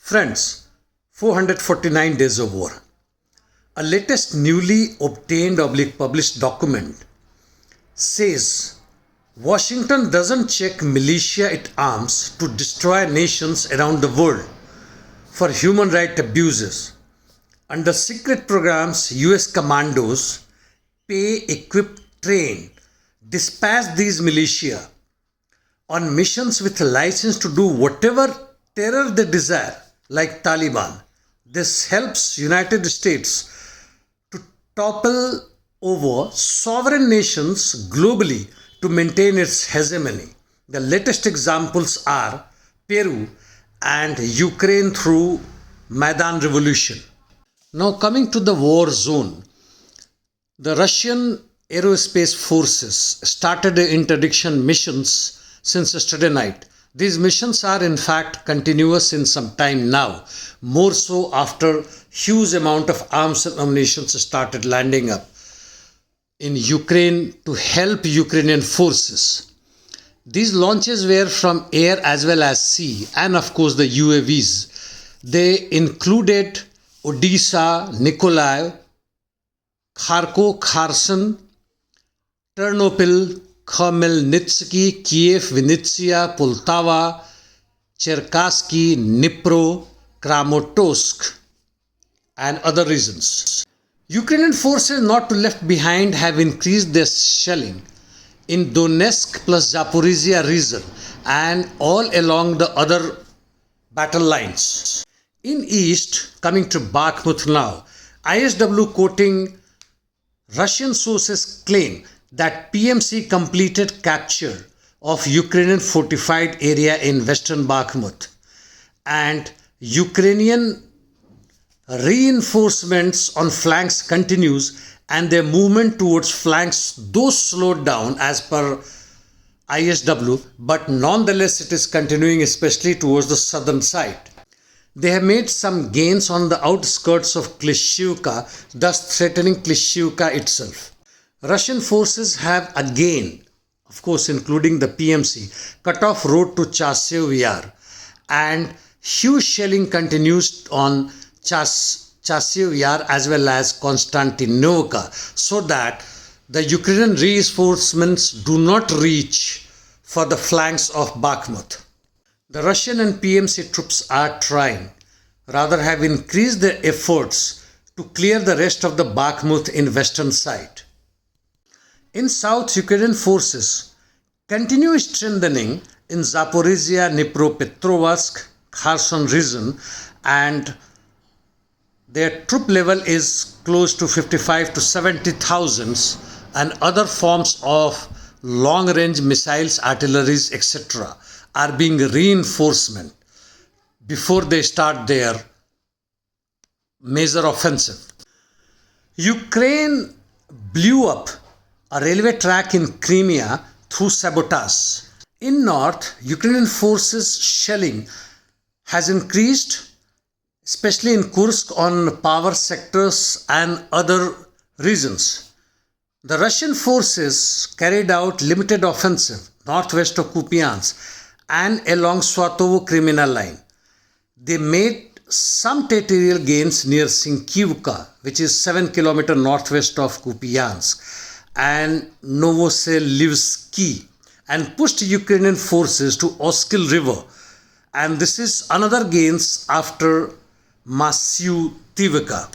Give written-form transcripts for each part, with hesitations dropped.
Friends, 449 days of war. A latest newly obtained published document says Washington doesn't check militia it arms to destroy nations around the world for human rights abuses. Under secret programs, US commandos pay, equip, train, dispatch these militia on missions with a license to do whatever terror they desire, like Taliban. This helps United States to topple over sovereign nations globally to maintain its hegemony. The latest examples are Peru and Ukraine through Maidan Revolution. Now coming to the war zone, the Russian aerospace forces started interdiction missions since yesterday night. These missions are in fact continuous in some time now, more so after huge amount of arms and ammunition started landing up in Ukraine to help Ukrainian forces. These launches were from air as well as sea, and of course the UAVs. They included Odisha, Nikolaev, Kharkov, Kherson, Ternopil, Khmelnytsky, Kiev, Vinnytsia, Poltava, Cherkasky, Dnipro, Kramatorsk, and other regions. Ukrainian forces not left behind have increased their shelling in Donetsk plus Zaporizhia region and all along the other battle lines. In east, coming to Bakhmut now, ISW quoting Russian sources claim that PMC completed capture of Ukrainian fortified area in western Bakhmut, and Ukrainian reinforcements on flanks continues, and their movement towards flanks though slowed down as per ISW, but nonetheless it is continuing, especially towards the southern side. They have made some gains on the outskirts of Kleshcheevka, thus threatening Kleshcheevka itself. Russian forces have again, of course including the PMC, cut off road to Chasiv Yar, and huge shelling continues on Chasiv Yar as well as Konstantinovka, so that the Ukrainian reinforcements do not reach for the flanks of Bakhmut. The Russian and PMC troops are trying, rather have increased their efforts to clear the rest of the Bakhmut in western side. In south, Ukrainian forces continue strengthening in Zaporizhia, Dnipropetrovsk, Kherson region, and their troop level is close to 55 to 70,000, and other forms of long-range missiles, artilleries, etc. are being reinforcement before they start their major offensive. Ukraine blew up a railway track in Crimea through sabotage. In north, Ukrainian forces shelling has increased, especially in Kursk on power sectors and other regions. The Russian forces carried out limited offensive northwest of Kupiansk and along Swatovo criminal line. They made some territorial gains near Kleshcheevka, which is 7 km northwest of Kupiansk, and Novoselivsky, and pushed Ukrainian forces to Oskil River. And this is another gains after Kleshcheevka.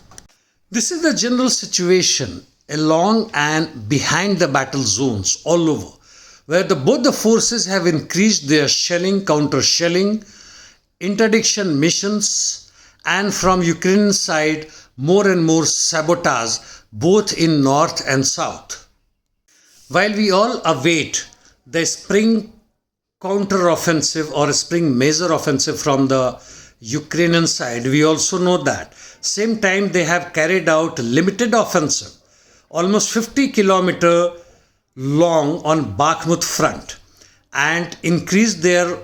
This is the general situation along and behind the battle zones all over, where both the forces have increased their shelling, counter-shelling, interdiction missions, and from Ukrainian side more and more sabotage both in north and south. While we all await the spring counter-offensive or spring major offensive from the Ukrainian side, we also know that same time they have carried out limited offensive, almost 50 km long on Bakhmut front, and increased their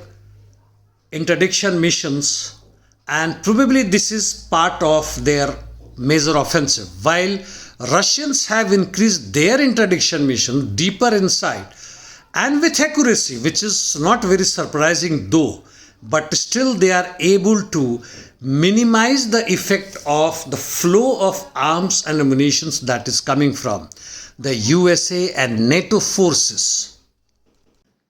interdiction missions, and probably this is part of their major offensive, while Russians have increased their interdiction mission deeper inside and with accuracy, which is not very surprising though. but still they are able to minimize the effect of the flow of arms and ammunition that is coming from the USA and NATO forces.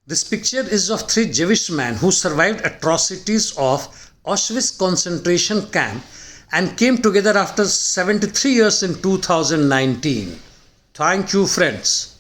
This picture is of 3 Jewish men who survived atrocities of Auschwitz concentration camp and came together after 73 years in 2019. Thank you, friends.